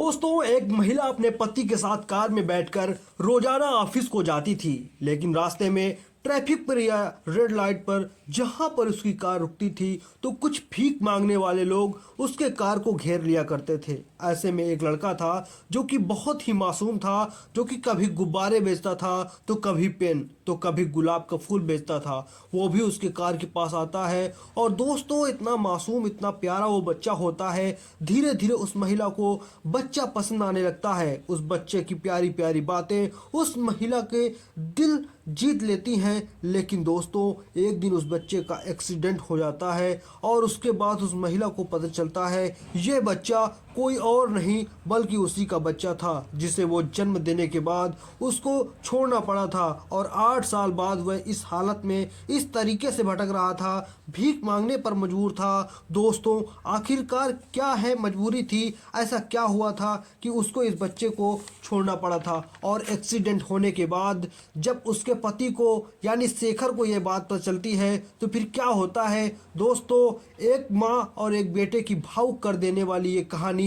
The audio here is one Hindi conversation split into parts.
दोस्तों, एक महिला अपने पति के साथ कार में बैठकर रोजाना ऑफिस को जाती थी। लेकिन रास्ते में ट्रैफिक पर या रेड लाइट पर जहां पर उसकी कार रुकती थी तो कुछ भीख मांगने वाले लोग उसके कार को घेर लिया करते थे। ऐसे में एक लड़का था जो कि बहुत ही मासूम था, जो कि कभी गुब्बारे बेचता था तो कभी पेन तो कभी गुलाब का फूल बेचता था। वो भी उसके कार के पास आता है और दोस्तों, इतना मासूम इतना प्यारा वो बच्चा होता है। धीरे धीरे उस महिला को बच्चा पसंद आने लगता है। उस बच्चे की प्यारी प्यारी बातें उस महिला के दिल जीत लेती हैं। लेकिन दोस्तों, एक दिन उस बच्चे का एक्सीडेंट हो जाता है और उसके बाद उस महिला को पता चलता है ये बच्चा कोई और नहीं बल्कि उसी का बच्चा था, जिसे वो जन्म देने के बाद उसको छोड़ना पड़ा था। और 8 साल बाद वह इस हालत में इस तरीके से भटक रहा था, भीख मांगने पर मजबूर था। दोस्तों, आखिरकार क्या है मजबूरी थी, ऐसा क्या हुआ था कि उसको इस बच्चे को छोड़ना पड़ा था। और एक्सीडेंट होने के बाद जब उसके पति को यानी शेखर को यह बात पता चलती है तो फिर क्या होता है। दोस्तों, एक माँ और एक बेटे की भावुक कर देने वाली ये कहानी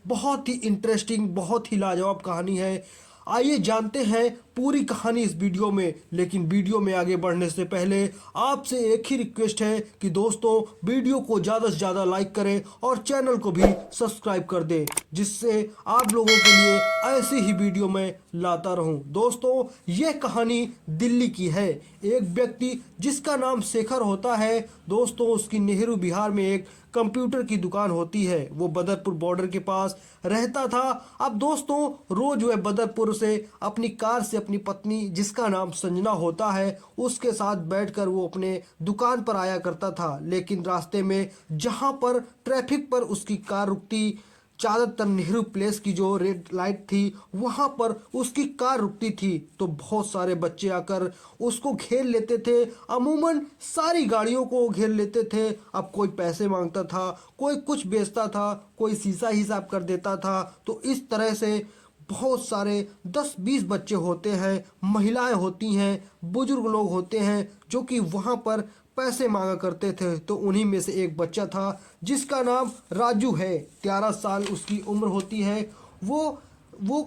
बहुत ही इंटरेस्टिंग, बहुत ही लाजवाब कहानी है। आइए जानते हैं पूरी कहानी इस वीडियो में। लेकिन वीडियो में आगे बढ़ने से पहले आपसे एक ही रिक्वेस्ट है कि दोस्तों, वीडियो को ज़्यादा से ज़्यादा लाइक करें और चैनल को भी सब्सक्राइब कर दें, जिससे आप लोगों के लिए ऐसी ही वीडियो मैं लाता रहूं। दोस्तों, ये कहानी दिल्ली की है। एक व्यक्ति जिसका नाम शेखर होता है, दोस्तों उसकी नेहरू बिहार में एक कंप्यूटर की दुकान होती है। वो बदरपुर बॉर्डर के पास रहता था। अब दोस्तों, रोज वह बदरपुर से अपनी कार से अपनी पत्नी जिसका नाम संजना होता है उसके साथ बैठकर वो अपने दुकान पर आया करता था। लेकिन रास्ते में जहां पर ट्रैफिक पर उसकी कार रुकती, ज्यादातर नेहरू प्लेस की जो रेड लाइट थी वहां पर उसकी कार रुकती थी, तो बहुत सारे बच्चे आकर उसको घेर लेते थे। अमूमन सारी गाड़ियों को घेर लेते थे। अब कोई पैसे मांगता था, कोई कुछ बेचता था, कोई शीशा हिसाब कर देता था। तो इस तरह से बहुत सारे 10-20 बच्चे होते हैं, महिलाएं होती हैं, बुजुर्ग लोग होते हैं जो कि वहाँ पर पैसे मांगा करते थे। तो उन्हीं में से एक बच्चा था जिसका नाम राजू है। 13 साल उसकी उम्र होती है। वो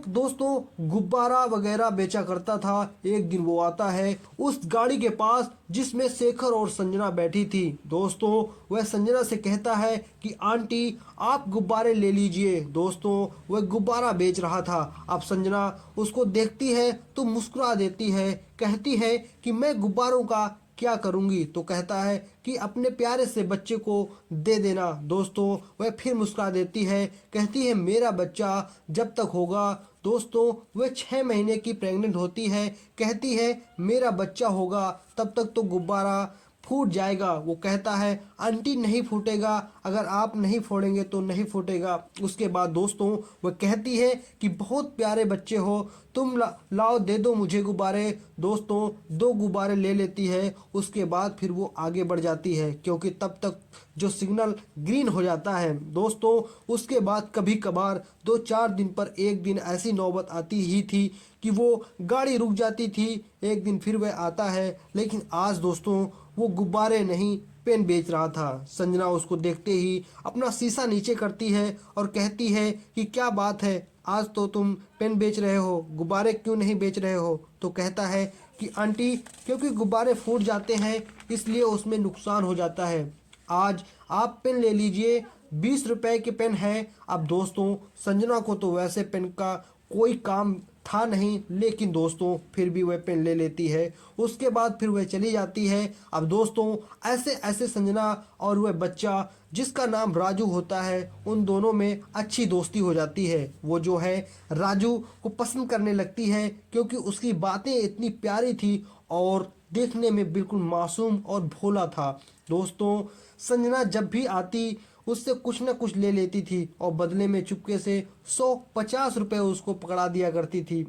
दोस्तों गुब्बारा वगैरह बेचा करता था। एक दिन वो आता है उस गाड़ी के पास जिसमें शेखर और संजना बैठी थी। दोस्तों, वह संजना से कहता है कि आंटी आप गुब्बारे ले लीजिए। दोस्तों, वह गुब्बारा बेच रहा था। अब संजना उसको देखती है तो मुस्कुरा देती है, कहती है कि मैं गुब्बारों का क्या करूंगी। तो कहता है कि अपने प्यारे से बच्चे को दे देना। दोस्तों, वह फिर मुस्कुरा देती है, कहती है मेरा बच्चा जब तक होगा। दोस्तों, वह 6 महीने की प्रेग्नेंट होती है, कहती है मेरा बच्चा होगा तब तक तो गुब्बारा फूट जाएगा। वो कहता है आंटी नहीं फूटेगा, अगर आप नहीं फोड़ेंगे तो नहीं फूटेगा। उसके बाद दोस्तों वह कहती है कि बहुत प्यारे बच्चे हो, तुम लाओ दे दो मुझे गुब्बारे। दोस्तों, 2 गुब्बारे ले लेती है। उसके बाद फिर वो आगे बढ़ जाती है क्योंकि तब तक जो सिग्नल ग्रीन हो जाता है। दोस्तों, उसके बाद कभी कभार 2-4 दिन पर एक दिन ऐसी नौबत आती ही थी कि वो गाड़ी रुक जाती थी। एक दिन फिर वह आता है, लेकिन आज दोस्तों वो गुब्बारे नहीं पेन बेच रहा था। संजना उसको देखते ही अपना शीशा नीचे करती है और कहती है कि क्या बात है, आज तो तुम पेन बेच रहे हो, गुब्बारे क्यों नहीं बेच रहे हो। तो कहता है कि आंटी क्योंकि गुब्बारे फूट जाते हैं इसलिए उसमें नुकसान हो जाता है, आज आप पेन ले लीजिए, 20 रुपए के पेन है। अब दोस्तों, संजना को तो वैसे पेन का कोई काम था नहीं, लेकिन दोस्तों फिर भी वह पेन ले लेती है। उसके बाद फिर वह चली जाती है। अब दोस्तों, ऐसे ऐसे संजना और वह बच्चा जिसका नाम राजू होता है, उन दोनों में अच्छी दोस्ती हो जाती है। वो जो है राजू को पसंद करने लगती है क्योंकि उसकी बातें इतनी प्यारी थी और देखने में बिल्कुल मासूम और भोला था। दोस्तों, संजना जब भी आती उससे कुछ न कुछ ले लेती थी और बदले में चुपके से 150 रुपए उसको पकड़ा दिया करती थी।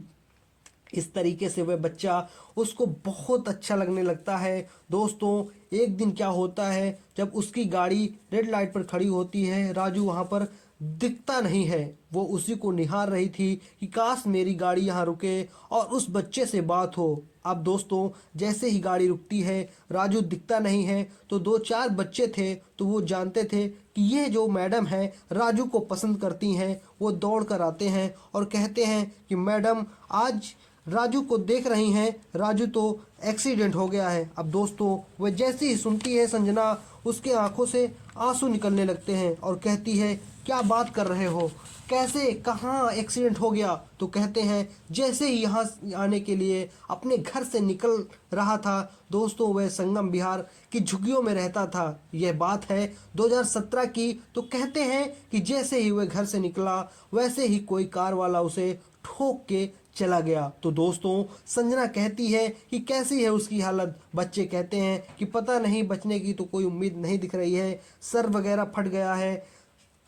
इस तरीके से वह बच्चा उसको बहुत अच्छा लगने लगता है। दोस्तों, एक दिन क्या होता है, जब उसकी गाड़ी रेड लाइट पर खड़ी होती है, राजू वहां पर दिखता नहीं है। वो उसी को निहार रही थी कि काश मेरी गाड़ी यहाँ रुके और उस बच्चे से बात हो। अब दोस्तों जैसे ही गाड़ी रुकती है, राजू दिखता नहीं है, तो दो चार बच्चे थे तो वो जानते थे कि ये जो मैडम है राजू को पसंद करती हैं। वो दौड़ कर आते हैं और कहते हैं कि मैडम आज राजू को देख रही हैं, राजू तो एक्सीडेंट हो गया है। अब दोस्तों वह जैसे ही सुनती है संजना, उसके आंखों से आंसू निकलने लगते हैं और कहती है क्या बात कर रहे हो, कैसे, कहाँ एक्सीडेंट हो गया। तो कहते हैं जैसे ही यहाँ आने के लिए अपने घर से निकल रहा था दोस्तों, वह संगम बिहार की झुग्गियों में रहता था। यह बात है 2017 की। तो कहते हैं कि जैसे ही वह घर से निकला वैसे ही कोई कार वाला उसे ठोक के चला गया। तो दोस्तों संजना कहती है कि कैसी है उसकी हालत। बच्चे कहते हैं कि पता नहीं, बचने की तो कोई उम्मीद नहीं दिख रही है, सर वगैरह फट गया है।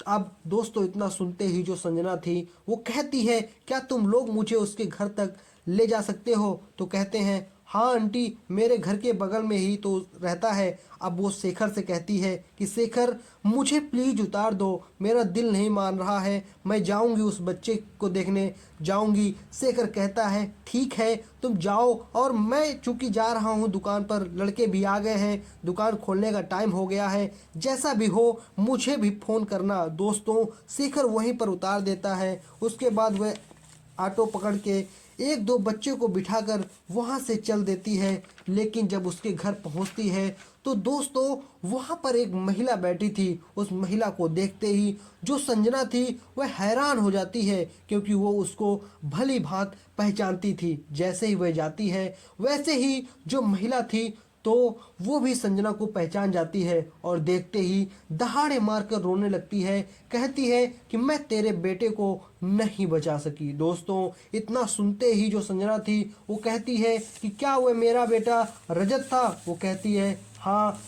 अब दोस्तों इतना सुनते ही जो संजना थी वो कहती है क्या तुम लोग मुझे उसके घर तक ले जा सकते हो। तो कहते हैं हाँ आंटी, मेरे घर के बगल में ही तो रहता है। अब वो शेखर से कहती है कि शेखर मुझे प्लीज़ उतार दो, मेरा दिल नहीं मान रहा है, मैं जाऊंगी उस बच्चे को देखने जाऊंगी। शेखर कहता है ठीक है तुम जाओ, और मैं चूंकि जा रहा हूँ दुकान पर, लड़के भी आ गए हैं, दुकान खोलने का टाइम हो गया है, जैसा भी हो मुझे भी फ़ोन करना। दोस्तों शेखर वहीं पर उतार देता है। उसके बाद वह ऑटो पकड़ के एक दो बच्चे को बिठाकर वहाँ से चल देती है। लेकिन जब उसके घर पहुँचती है तो दोस्तों वहाँ पर एक महिला बैठी थी। उस महिला को देखते ही जो संजना थी वह हैरान हो जाती है, क्योंकि वो उसको भली भांति पहचानती थी। जैसे ही वह जाती है वैसे ही जो महिला थी तो वो भी संजना को पहचान जाती है और देखते ही दहाड़े मारकर रोने लगती है। कहती है कि मैं तेरे बेटे को नहीं बचा सकी। दोस्तों इतना सुनते ही जो संजना थी वो कहती है कि क्या वह मेरा बेटा रजत था। वो कहती है हाँ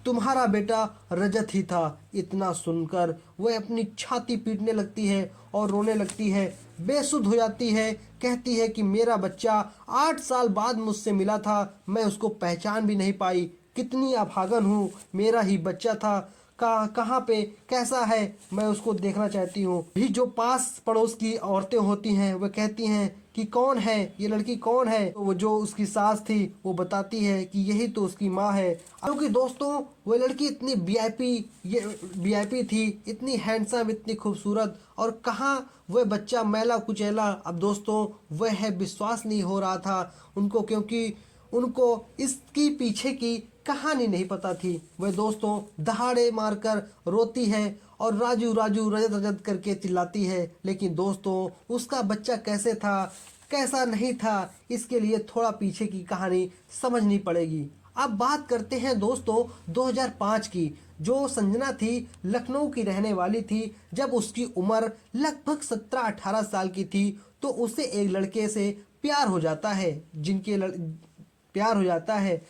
तुम्हारा बेटा रजत ही था। इतना सुनकर वह अपनी छाती पीटने लगती है और रोने लगती है, बेसुध हो जाती है। कहती है कि मेरा बच्चा 8 साल बाद मुझसे मिला था, मैं उसको पहचान भी नहीं पाई, कितनी अभागन हूँ, मेरा ही बच्चा था, कहाँ पे कैसा है, मैं उसको देखना चाहती हूँ। भी जो पास पड़ोस की औरतें होती हैं वह कहती हैं कि कौन है ये लड़की, कौन है। तो वो जो उसकी सास थी वो बताती है कि यही तो उसकी माँ है। क्योंकि दोस्तों वो लड़की इतनी वीआईपी थी, इतनी हैंडसम, इतनी खूबसूरत, और कहाँ वह बच्चा मैला कुचैला। अब दोस्तों वह है विश्वास नहीं हो रहा था उनको, क्योंकि उनको इसकी पीछे की कहानी नहीं पता थी। वह दोस्तों दहाड़े मारकर रोती है और राजू राजू रजत रजत करके चिल्लाती है। लेकिन दोस्तों उसका बच्चा कैसे था कैसा नहीं था, इसके लिए थोड़ा पीछे की कहानी समझनी पड़ेगी। अब बात करते हैं दोस्तों 2005 की। जो संजना थी लखनऊ की रहने वाली थी। जब उसकी उम्र लगभग 17-18 साल की थी तो उसे एक लड़के से प्यार हो जाता है। प्यार हो जाता है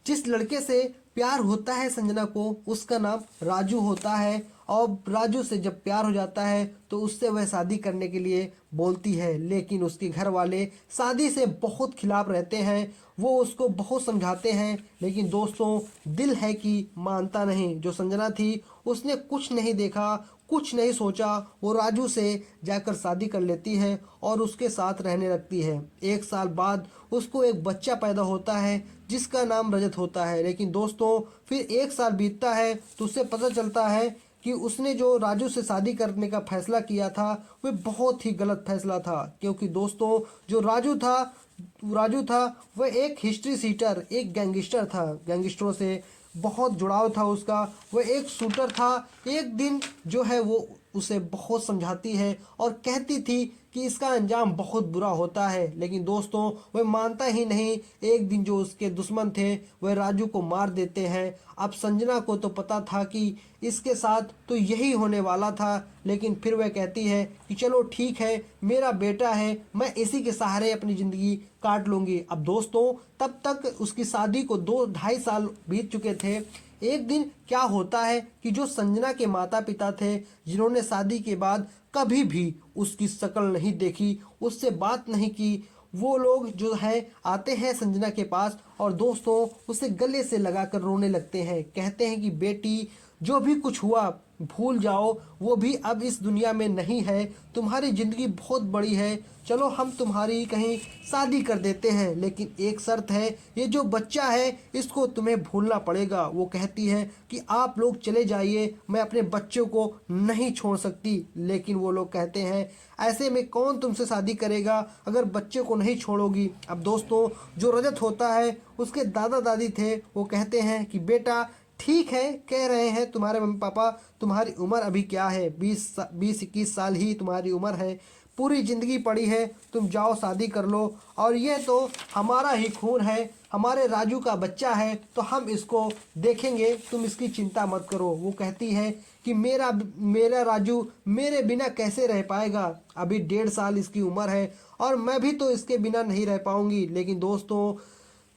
जिस लड़के से प्यार होता है संजना को, उसका नाम राजू होता है। और राजू से जब प्यार हो जाता है तो उससे वह शादी करने के लिए बोलती है। लेकिन उसके घर वाले शादी से बहुत खिलाफ रहते हैं। वो उसको बहुत समझाते हैं, लेकिन दोस्तों दिल है कि मानता नहीं। जो संजना थी उसने कुछ नहीं देखा, कुछ नहीं सोचा, वो राजू से जाकर शादी कर लेती है और उसके साथ रहने लगती है। 1 साल बाद उसको एक बच्चा पैदा होता है जिसका नाम रजत होता है। लेकिन दोस्तों फिर 1 साल बीतता है तो उसे पता चलता है कि उसने जो राजू से शादी करने का फैसला किया था वह बहुत ही गलत फैसला था। क्योंकि दोस्तों जो राजू था वह एक हिस्ट्री सीटर, एक गैंगस्टर था, गैंगस्टरों से बहुत जुड़ाव था उसका, वह एक शूटर था। एक दिन जो है वो उसे बहुत समझाती है और कहती थी कि इसका अंजाम बहुत बुरा होता है। लेकिन दोस्तों वह मानता ही नहीं। एक दिन जो उसके दुश्मन थे वह राजू को मार देते हैं। अब संजना को तो पता था कि इसके साथ तो यही होने वाला था, लेकिन फिर वह कहती है कि चलो ठीक है, मेरा बेटा है, मैं इसी के सहारे अपनी ज़िंदगी काट लूँगी। अब दोस्तों तब तक उसकी शादी को 2-2.5 साल बीत चुके थे। एक दिन क्या होता है कि जो संजना के माता पिता थे, जिन्होंने शादी के बाद कभी भी उसकी शक्ल नहीं देखी, उससे बात नहीं की, वो लोग जो है आते हैं संजना के पास और दोस्तों उसे गले से लगाकर रोने लगते हैं। कहते हैं कि बेटी जो भी कुछ हुआ भूल जाओ, वो भी अब इस दुनिया में नहीं है। तुम्हारी ज़िंदगी बहुत बड़ी है, चलो हम तुम्हारी कहीं शादी कर देते हैं, लेकिन एक शर्त है, ये जो बच्चा है इसको तुम्हें भूलना पड़ेगा। वो कहती है कि आप लोग चले जाइए, मैं अपने बच्चों को नहीं छोड़ सकती। लेकिन वो लोग कहते हैं ऐसे में कौन तुमसे शादी करेगा अगर बच्चे को नहीं छोड़ोगी। अब दोस्तों, जो रजत होता है उसके दादा दादी थे, वो कहते हैं कि बेटा ठीक है, कह रहे हैं तुम्हारे मम्मी पापा, तुम्हारी उम्र अभी क्या है, 20-21 साल ही तुम्हारी उम्र है, पूरी ज़िंदगी पड़ी है, तुम जाओ शादी कर लो, और ये तो हमारा ही खून है, हमारे राजू का बच्चा है, तो हम इसको देखेंगे, तुम इसकी चिंता मत करो। वो कहती है कि मेरा मेरा राजू मेरे बिना कैसे रह पाएगा, अभी 1.5 साल इसकी उम्र है और मैं भी तो इसके बिना नहीं रह पाऊंगी। लेकिन दोस्तों,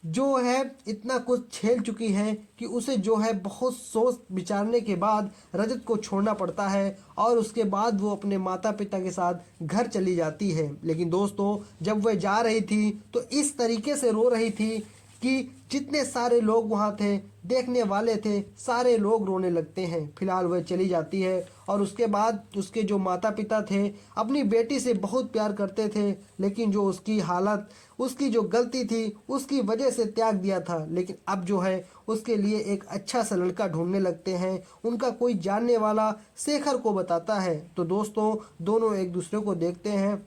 जो है इतना कुछ झेल चुकी है कि उसे जो है बहुत सोच विचारने के बाद रजत को छोड़ना पड़ता है, और उसके बाद वो अपने माता पिता के साथ घर चली जाती है। लेकिन दोस्तों, जब वह जा रही थी तो इस तरीके से रो रही थी कि जितने सारे लोग वहाँ थे, देखने वाले थे, सारे लोग रोने लगते हैं। फिलहाल वह चली जाती है, और उसके बाद उसके जो माता पिता थे अपनी बेटी से बहुत प्यार करते थे, लेकिन जो उसकी हालत, उसकी जो गलती थी उसकी वजह से त्याग दिया था। लेकिन अब जो है उसके लिए एक अच्छा सा लड़का ढूंढने लगते हैं, उनका कोई जानने वाला शेखर को बताता है। तो दोस्तों, दोनों एक दूसरे को देखते हैं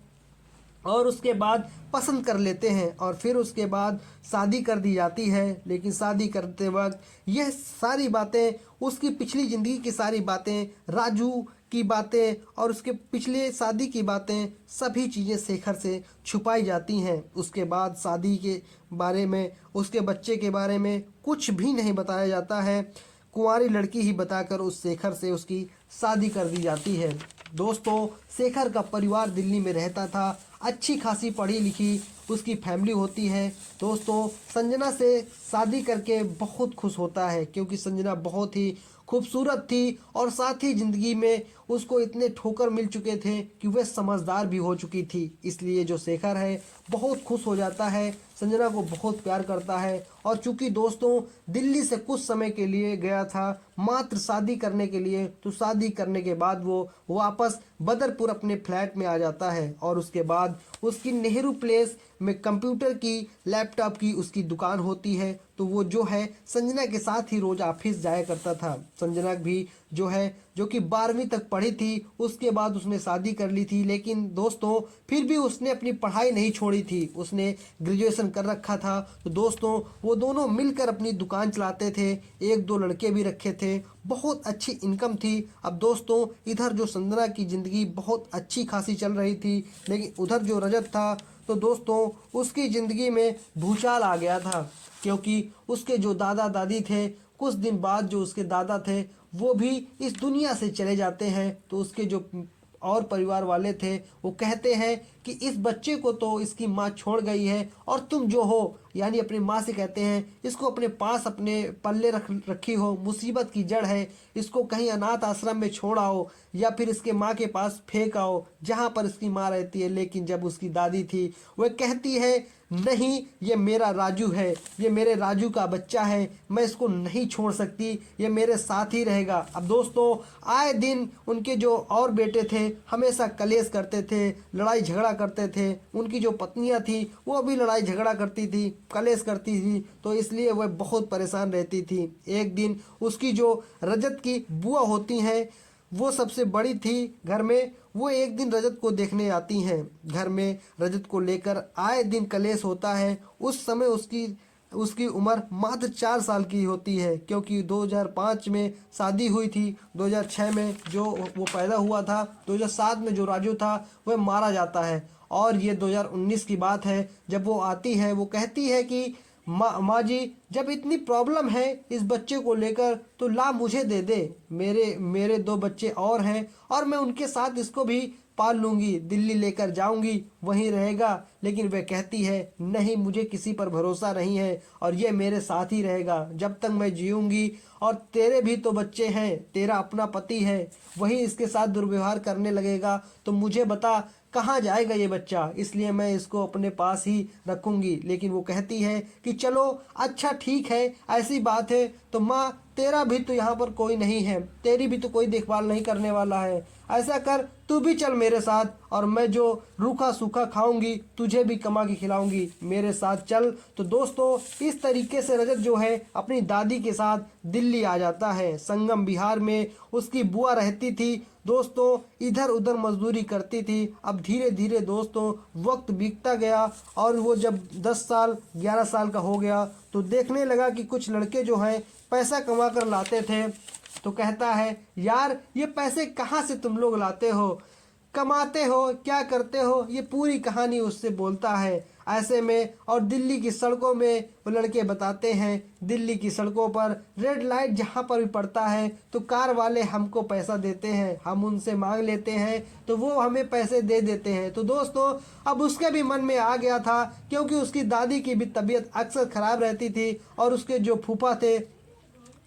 और उसके बाद पसंद कर लेते हैं, और फिर उसके बाद शादी कर दी जाती है। लेकिन शादी करते वक्त यह सारी बातें, उसकी पिछली ज़िंदगी की सारी बातें, राजू की बातें और उसके पिछले शादी की बातें, सभी चीज़ें शेखर से छुपाई जाती हैं। उसके बाद शादी के बारे में, उसके बच्चे के बारे में कुछ भी नहीं बताया जाता है, कुंवारी लड़की ही बताकर उस शेखर से उसकी शादी कर दी जाती है। दोस्तों, शेखर का परिवार दिल्ली में रहता था, अच्छी खासी पढ़ी लिखी उसकी फैमिली होती है। दोस्तों, संजना से शादी करके बहुत खुश होता है, क्योंकि संजना बहुत ही खूबसूरत थी और साथ ही ज़िंदगी में उसको इतने ठोकर मिल चुके थे कि वह समझदार भी हो चुकी थी। इसलिए जो शेखर है बहुत खुश हो जाता है, संजना को बहुत प्यार करता है। और चूंकि दोस्तों दिल्ली से कुछ समय के लिए गया था मात्र शादी करने के लिए, तो शादी करने के बाद वो वापस बदरपुर अपने फ्लैट में आ जाता है, और उसके बाद उसकी नेहरू प्लेस में कंप्यूटर की, लैपटॉप की उसकी दुकान होती है। तो वो जो है संजना के साथ ही रोज़ ऑफिस जाया करता था। संजना भी जो है, जो कि 12वीं तक पढ़ी थी, उसके बाद उसने शादी कर ली थी। लेकिन दोस्तों, फिर भी उसने अपनी पढ़ाई नहीं छोड़ी थी, उसने ग्रेजुएशन कर रखा था। तो दोस्तों, वो दोनों मिलकर अपनी दुकान चलाते थे, 1-2 लड़के भी रखे थे, बहुत अच्छी इनकम थी। अब दोस्तों, इधर जो संजना की ज़िंदगी बहुत अच्छी खासी चल रही थी, लेकिन उधर जो रजत था, तो दोस्तों उसकी ज़िंदगी में भूचाल आ गया था, क्योंकि उसके जो दादा दादी थे, कुछ दिन बाद जो उसके दादा थे वो भी इस दुनिया से चले जाते हैं। तो उसके जो और परिवार वाले थे वो कहते हैं कि इस बच्चे को तो इसकी माँ छोड़ गई है, और तुम जो हो, यानी अपनी माँ से कहते हैं, इसको अपने पास अपने पल्ले रखी हो, मुसीबत की जड़ है, इसको कहीं अनाथ आश्रम में छोड़ आओ या फिर इसके माँ के पास फेंक आओ जहाँ पर इसकी माँ रहती है। लेकिन जब उसकी दादी थी वह कहती है नहीं, ये मेरा राजू है, ये मेरे राजू का बच्चा है, मैं इसको नहीं छोड़ सकती, ये मेरे साथ ही रहेगा। अब दोस्तों, आए दिन उनके जो और बेटे थे हमेशा कलेश करते थे, लड़ाई झगड़ा करते थे, उनकी जो पत्नियां थी वो भी लड़ाई झगड़ा करती थी, कलेश करती थी, तो इसलिए वह बहुत परेशान रहती थी। एक दिन उसकी जो रजत की बुआ होती हैं, वो सबसे बड़ी थी घर में, वो एक दिन रजत को देखने आती हैं। घर में रजत को लेकर आए दिन कलेश होता है। उस समय उसकी उम्र मात्र 4 साल की होती है, क्योंकि 2005 में शादी हुई थी, 2006 में जो वो पैदा हुआ था, 2007 में जो राजू था वह मारा जाता है, और ये 2019 की बात है। जब वो आती है, वो कहती है कि माँ जी, जब इतनी प्रॉब्लम है इस बच्चे को लेकर, तो ला मुझे दे दे, मेरे 2 बच्चे और हैं, और मैं उनके साथ इसको भी पाल लूँगी, दिल्ली लेकर जाऊँगी, वहीं रहेगा। लेकिन वह कहती है नहीं, मुझे किसी पर भरोसा नहीं है, और ये मेरे साथ ही रहेगा जब तक मैं जीऊँगी, और तेरे भी तो बच्चे हैं, तेरा अपना पति है, वही इसके साथ दुर्व्यवहार करने लगेगा तो मुझे बता कहाँ जाएगा ये बच्चा, इसलिए मैं इसको अपने पास ही रखूंगी। लेकिन वो कहती है कि चलो अच्छा ठीक है, ऐसी बात है तो माँ तेरा भी तो यहाँ पर कोई नहीं है, तेरी भी तो कोई देखभाल नहीं करने वाला है, ऐसा कर तू भी चल मेरे साथ और मैं जो रूखा सूखा खाऊंगी तुझे भी कमा के खिलाऊंगी, मेरे साथ चल। तो दोस्तों इस तरीके से रजत जो है अपनी दादी के साथ दिल्ली आ जाता है। संगम बिहार में उसकी बुआ रहती थी दोस्तों, इधर उधर मजदूरी करती थी। अब धीरे धीरे दोस्तों वक्त बीतता गया और वो जब 10 साल 11 साल का हो गया तो देखने लगा कि कुछ लड़के जो हैं पैसा कमा कर लाते थे। तो कहता है यार ये पैसे कहाँ से तुम लोग लाते हो, कमाते हो, क्या करते हो, ये पूरी कहानी उससे बोलता है। ऐसे में और दिल्ली की सड़कों में वो लड़के बताते हैं, दिल्ली की सड़कों पर रेड लाइट जहाँ पर भी पड़ता है तो कार वाले हमको पैसा देते हैं, हम उनसे मांग लेते हैं तो वो हमें पैसे दे देते हैं। तो दोस्तों अब उसके भी मन में आ गया था, क्योंकि उसकी दादी की भी तबीयत अक्सर ख़राब रहती थी और उसके जो फूफा थे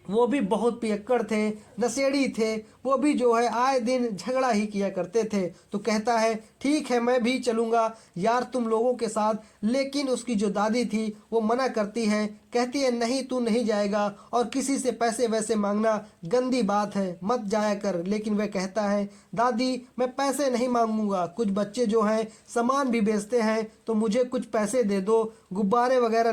वो भी बहुत पियक्कड़ थे, नशेड़ी थे, वो भी जो है आए दिन झगड़ा ही किया करते थे। तो कहता है ठीक है मैं भी चलूँगा यार तुम लोगों के साथ, लेकिन उसकी जो दादी थी वो मना करती है, कहती है नहीं तू नहीं जाएगा और किसी से पैसे वैसे मांगना गंदी बात है, मत जाया कर। लेकिन वह कहता है दादी मैं पैसे नहीं मांगूंगा, कुछ बच्चे जो हैं सामान भी बेचते हैं तो मुझे कुछ पैसे दे दो, गुब्बारे वगैरह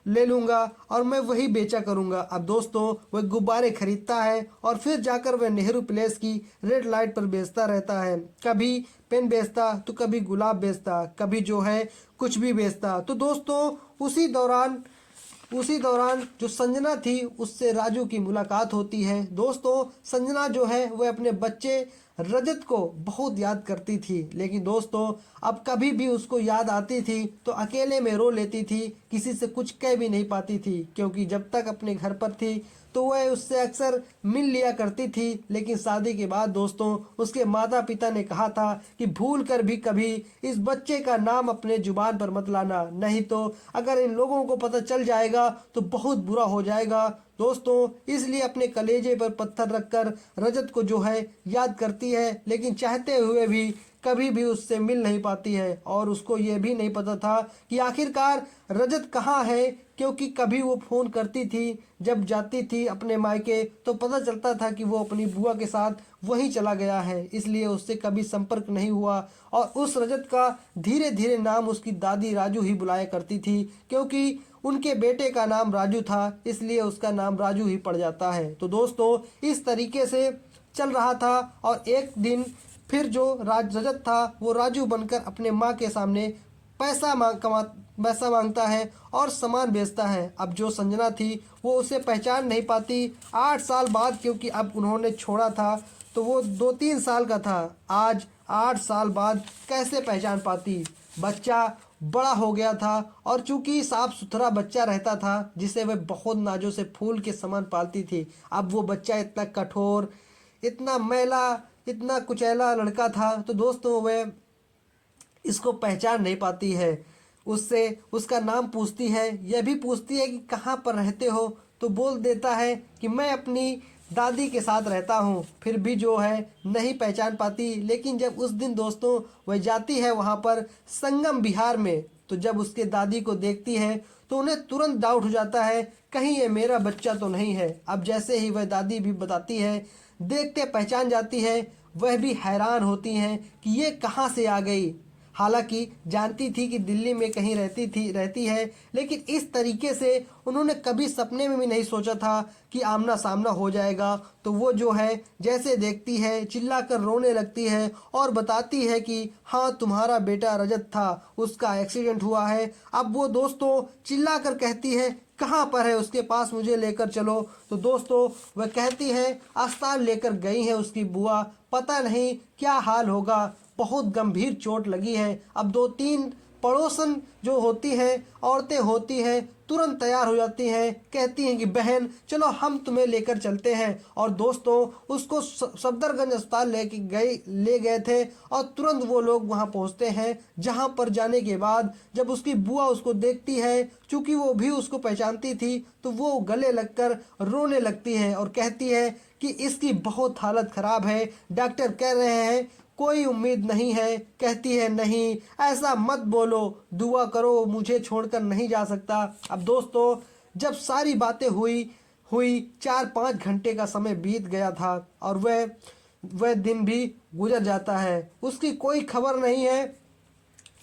ले लूँगा और मैं वही बेचा करूँगा। अब दोस्तों वह गुब्बारे खरीदता है और फिर जाकर वह नेहरू प्लेस की रेड लाइट पर बेचता रहता है, कभी पेन बेचता तो कभी गुलाब बेचता, कभी जो है कुछ भी बेचता। तो दोस्तों उसी दौरान जो संजना थी उससे राजू की मुलाकात होती है। दोस्तों संजना जो है वह अपने बच्चे रजत को बहुत याद करती थी, लेकिन दोस्तों अब कभी भी उसको याद आती थी तो अकेले में रो लेती थी, किसी से कुछ कह भी नहीं पाती थी, क्योंकि जब तक अपने घर पर थी तो वह उससे अक्सर मिल लिया करती थी। लेकिन शादी के बाद दोस्तों उसके माता पिता ने कहा था कि भूल कर भी कभी इस बच्चे का नाम अपने जुबान पर मत लाना, नहीं तो अगर इन लोगों को पता चल जाएगा तो बहुत बुरा हो जाएगा। दोस्तों इसलिए अपने कलेजे पर पत्थर रखकर रजत को जो है याद करती है, लेकिन चाहते हुए भी कभी भी उससे मिल नहीं पाती है। और उसको ये भी नहीं पता था कि आखिरकार रजत कहाँ है, क्योंकि कभी वो फ़ोन करती थी, जब जाती थी अपने मायके तो पता चलता था कि वो अपनी बुआ के साथ वहीं चला गया है, इसलिए उससे कभी संपर्क नहीं हुआ। और उस रजत का धीरे धीरे नाम उसकी दादी राजू ही बुलाया करती थी, क्योंकि उनके बेटे का नाम राजू था, इसलिए उसका नाम राजू ही पड़ जाता है। तो दोस्तों इस तरीके से चल रहा था और एक दिन फिर जो रजत था वो राजू बनकर अपने माँ के सामने पैसा मांगता है और सामान बेचता है। अब जो संजना थी वो उसे पहचान नहीं पाती 8 साल बाद, क्योंकि अब उन्होंने छोड़ा था तो वो 2-3 साल का था, आज 8 साल बाद कैसे पहचान पाती। बच्चा बड़ा हो गया था और चूंकि साफ सुथरा बच्चा रहता था जिसे वह बहुत नाजों से फूल के समान पालती थी, अब वो बच्चा इतना कठोर, इतना मैला, इतना कुचैला लड़का था। तो दोस्तों वह इसको पहचान नहीं पाती है, उससे उसका नाम पूछती है, यह भी पूछती है कि कहाँ पर रहते हो, तो बोल देता है कि मैं अपनी दादी के साथ रहता हूँ, फिर भी जो है नहीं पहचान पाती। लेकिन जब उस दिन दोस्तों वह जाती है वहाँ पर संगम बिहार में, तो जब उसके दादी को देखती है तो उन्हें तुरंत डाउट हो जाता है कहीं ये मेरा बच्चा तो नहीं है। अब जैसे ही वह दादी भी बताती है, देखते पहचान जाती है, वह भी हैरान होती हैं कि ये कहाँ से आ गई। हालांकि जानती थी कि दिल्ली में कहीं रहती है, लेकिन इस तरीके से उन्होंने कभी सपने में भी नहीं सोचा था कि आमना सामना हो जाएगा। तो वो जो है जैसे देखती है चिल्लाकर रोने लगती है और बताती है कि हाँ तुम्हारा बेटा रजत था, उसका एक्सीडेंट हुआ है। अब वो दोस्तों चिल्लाकर कहती है कहाँ पर है, उसके पास मुझे लेकर चलो। तो दोस्तों वह कहती है अस्पताल लेकर गई है उसकी बुआ, पता नहीं क्या हाल होगा। बहुत गंभीर चोट लगी है। अब दो तीन पड़ोसन जो होती हैं, औरतें होती हैं, तुरंत तैयार हो जाती हैं, कहती हैं कि बहन चलो हम तुम्हें लेकर चलते हैं। और दोस्तों उसको सफदरगंज अस्पताल ले गए थे और तुरंत वो लोग वहां पहुंचते हैं, जहां पर जाने के बाद जब उसकी बुआ उसको देखती है, चूंकि वो भी उसको पहचानती थी, तो वो गले लगकर रोने लगती है और कहती है कि इसकी बहुत हालत खराब है, डॉक्टर कह रहे हैं कोई उम्मीद नहीं है। कहती है नहीं ऐसा मत बोलो, दुआ करो, मुझे छोड़कर नहीं जा सकता। अब दोस्तों जब सारी बातें हुई हुई 4-5 घंटे का समय बीत गया था और वह दिन भी गुजर जाता है, उसकी कोई खबर नहीं है।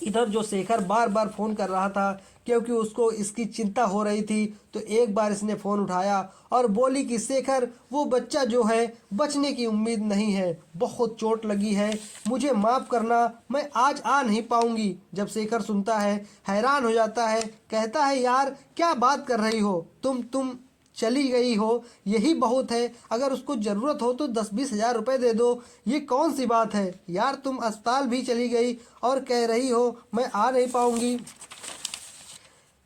इधर जो शेखर बार बार फ़ोन कर रहा था क्योंकि उसको इसकी चिंता हो रही थी, तो एक बार इसने फ़ोन उठाया और बोली कि शेखर वो बच्चा जो है बचने की उम्मीद नहीं है, बहुत चोट लगी है, मुझे माफ़ करना, मैं आज आ नहीं पाऊंगी। जब शेखर सुनता है हैरान हो जाता है, कहता है यार क्या बात कर रही हो तुम चली गई हो यही बहुत है, अगर उसको ज़रूरत हो तो 10-20 हज़ार रुपये दे दो, ये कौन सी बात है यार, तुम अस्पताल भी चली गई और कह रही हो मैं आ नहीं पाऊंगी।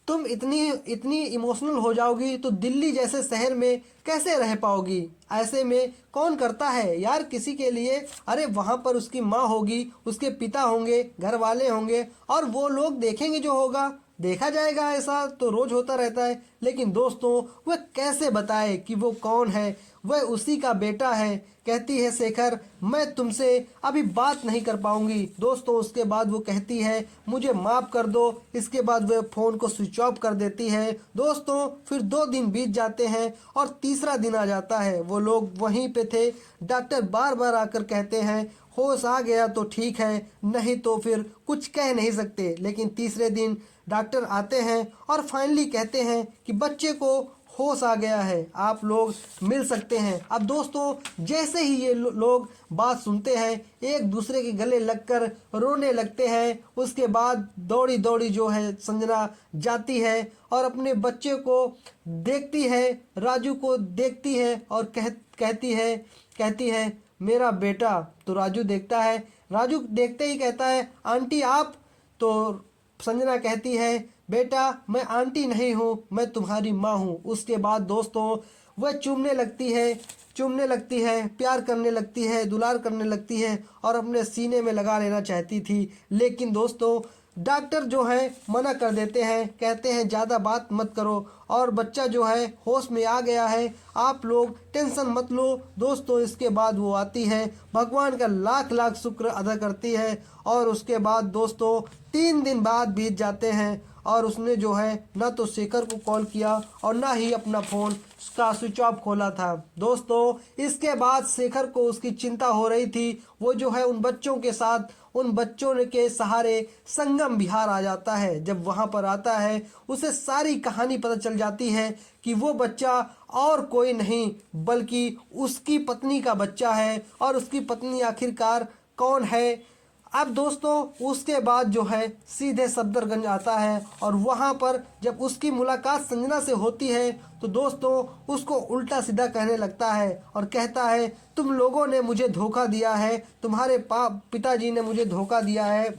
तुम इतनी इतनी इमोशनल हो जाओगी तो दिल्ली जैसे शहर में कैसे रह पाओगी, ऐसे में कौन करता है यार किसी के लिए। अरे वहाँ पर उसकी माँ होगी, उसके पिता होंगे, घर वाले होंगे और वो लोग देखेंगे, जो होगा देखा जाएगा, ऐसा तो रोज होता रहता है। लेकिन दोस्तों वह कैसे बताए कि वो कौन है, वह उसी का बेटा है। कहती है शेखर मैं तुमसे अभी बात नहीं कर पाऊंगी। दोस्तों उसके बाद वो कहती है मुझे माफ़ कर दो, इसके बाद वह फ़ोन को स्विच ऑफ कर देती है। दोस्तों फिर 2 दिन बीत जाते हैं और तीसरा दिन आ जाता है, वो लोग वहीं पे थे। डॉक्टर बार बार आकर कहते हैं होश आ गया तो ठीक है, नहीं तो फिर कुछ कह नहीं सकते। लेकिन तीसरे दिन डॉक्टर आते हैं और फाइनली कहते हैं कि बच्चे को होश आ गया है, आप लोग मिल सकते हैं। अब दोस्तों जैसे ही ये लोग बात सुनते हैं, एक दूसरे के गले लगकर रोने लगते हैं। उसके बाद दौड़ी दौड़ी जो है संजना जाती है और अपने बच्चे को देखती है, राजू को देखती है और कहती है मेरा बेटा। तो राजू देखता है, राजू देखते ही कहता है आंटी आप। तो संजना कहती है बेटा मैं आंटी नहीं हूँ, मैं तुम्हारी माँ हूँ। उसके बाद दोस्तों वह चूमने लगती है, प्यार करने लगती है, दुलार करने लगती है और अपने सीने में लगा लेना चाहती थी। लेकिन दोस्तों डॉक्टर जो है मना कर देते हैं, कहते हैं ज़्यादा बात मत करो और बच्चा जो है होश में आ गया है, आप लोग टेंशन मत लो। दोस्तों इसके बाद वो आती है, भगवान का लाख लाख शुक्र अदा करती है और उसके बाद दोस्तों 3 दिन बाद बीत जाते हैं और उसने जो है ना तो शेखर को कॉल किया और ना ही अपना फ़ोन का स्विच ऑफ खोला था। दोस्तों इसके बाद शेखर को उसकी चिंता हो रही थी, वो जो है उन बच्चों के साथ, उन बच्चों के सहारे संगम विहार आ जाता है। जब वहाँ पर आता है उसे सारी कहानी पता चल जाती है कि वो बच्चा और कोई नहीं बल्कि उसकी पत्नी का बच्चा है और उसकी पत्नी आखिरकार कौन है। अब दोस्तों उसके बाद जो है सीधे सफदरगंज आता है और वहाँ पर जब उसकी मुलाकात संजना से होती है तो दोस्तों उसको उल्टा सीधा कहने लगता है और कहता है तुम लोगों ने मुझे धोखा दिया है, तुम्हारे पिताजी ने मुझे धोखा दिया है,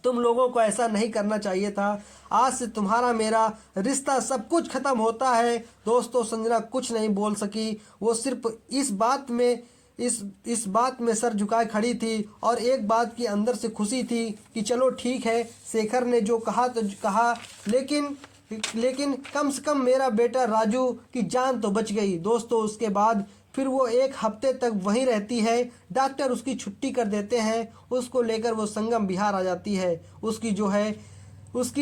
तुम लोगों को ऐसा नहीं करना चाहिए था, आज से तुम्हारा मेरा रिश्ता सब कुछ ख़त्म होता है। दोस्तों संजना कुछ नहीं बोल सकी, वो सिर्फ इस बात में सर झुकाए खड़ी थी और एक बात की अंदर से खुशी थी कि चलो ठीक है शेखर ने जो कहा तो कहा, लेकिन कम से कम मेरा बेटा राजू की जान तो बच गई। दोस्तों उसके बाद फिर वो 1 हफ्ते तक वहीं रहती है, डॉक्टर उसकी छुट्टी कर देते हैं, उसको लेकर वो संगम विहार आ जाती है, उसकी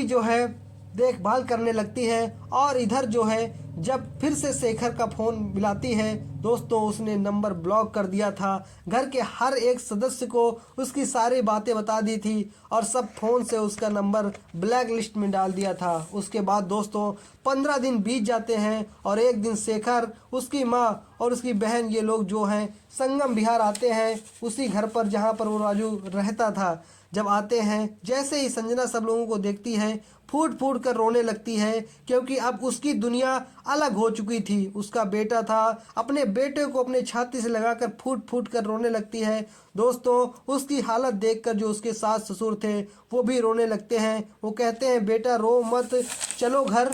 जो है देखभाल करने लगती है। और इधर जो है जब फिर से शेखर का फ़ोन मिलाती है, दोस्तों उसने नंबर ब्लॉक कर दिया था, घर के हर एक सदस्य को उसकी सारी बातें बता दी थी और सब फ़ोन से उसका नंबर ब्लैक लिस्ट में डाल दिया था। उसके बाद दोस्तों 15 दिन बीत जाते हैं और एक दिन शेखर, उसकी माँ और उसकी बहन ये लोग जो हैं संगम विहार आते हैं, उसी घर पर जहाँ पर वो राजू रहता था। जब आते हैं जैसे ही संजना सब लोगों को देखती है फूट फूट कर रोने लगती है, क्योंकि अब उसकी दुनिया अलग हो चुकी थी। उसका बेटा था, अपने बेटे को अपने छाती से लगाकर फूट फूट कर रोने लगती है। दोस्तों उसकी हालत देखकर जो उसके सास ससुर थे वो भी रोने लगते हैं। वो कहते हैं बेटा रो मत, चलो घर।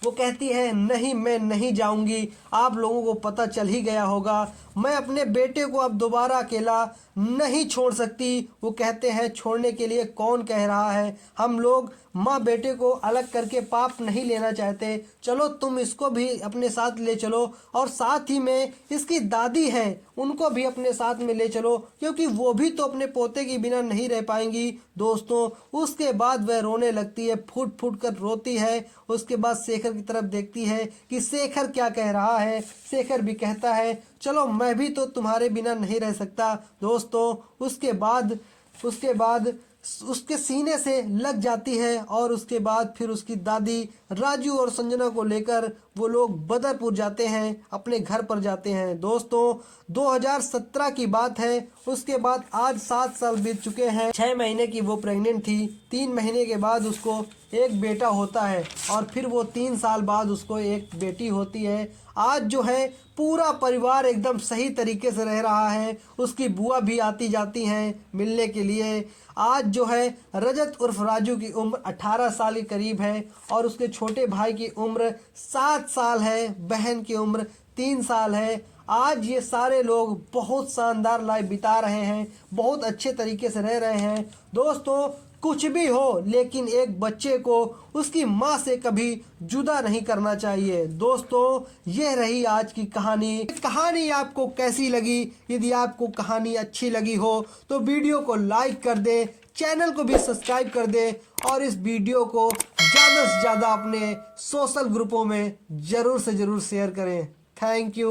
वो कहती है नहीं मैं नहीं जाऊंगी, आप लोगों को पता चल ही गया होगा, मैं अपने बेटे को अब दोबारा अकेला नहीं छोड़ सकती। वो कहते हैं छोड़ने के लिए कौन कह रहा है, हम लोग माँ बेटे को अलग करके पाप नहीं लेना चाहते, चलो तुम इसको भी अपने साथ ले चलो और साथ ही में इसकी दादी है उनको भी अपने साथ में ले चलो, क्योंकि वो भी तो अपने पोते के बिना नहीं रह पाएंगी। दोस्तों उसके बाद वह रोने लगती है, फूट फूट कर रोती है। उसके बाद शेखर की तरफ देखती है कि शेखर क्या कह रहा है। शेखर भी कहता है चलो मैं भी तो तुम्हारे बिना नहीं रह सकता। दोस्तों उसके बाद उसके सीने से लग जाती है और उसके बाद फिर उसकी दादी राजू और संजना को लेकर वो लोग बदरपुर जाते हैं, अपने घर पर जाते हैं। दोस्तों 2017 की बात है। उसके बाद आज 7 साल बीत चुके हैं। 6 महीने की वो प्रेग्नेंट थी। 3 महीने के बाद उसको एक बेटा होता है और फिर वो 3 साल बाद उसको एक बेटी होती है। आज जो है पूरा परिवार एकदम सही तरीके से रह रहा है। उसकी बुआ भी आती जाती हैं मिलने के लिए। आज जो है रजत उर्फ राजू की उम्र 18 साल के करीब है और उसके छोटे भाई की उम्र 7 साल है, बहन की उम्र 3 साल है। आज ये सारे लोग बहुत शानदार लाइफ बिता रहे हैं, बहुत अच्छे तरीके से रह रहे हैं। दोस्तों कुछ भी हो लेकिन एक बच्चे को उसकी माँ से कभी जुदा नहीं करना चाहिए। दोस्तों ये रही आज की कहानी। कहानी आपको कैसी लगी? यदि आपको कहानी अच्छी लगी हो तो वीडियो को लाइक कर दे, चैनल को भी सब्सक्राइब कर दे और इस वीडियो को ज़्यादा से ज़्यादा अपने सोशल ग्रुपों में ज़रूर से ज़रूर शेयर करें। Thank you.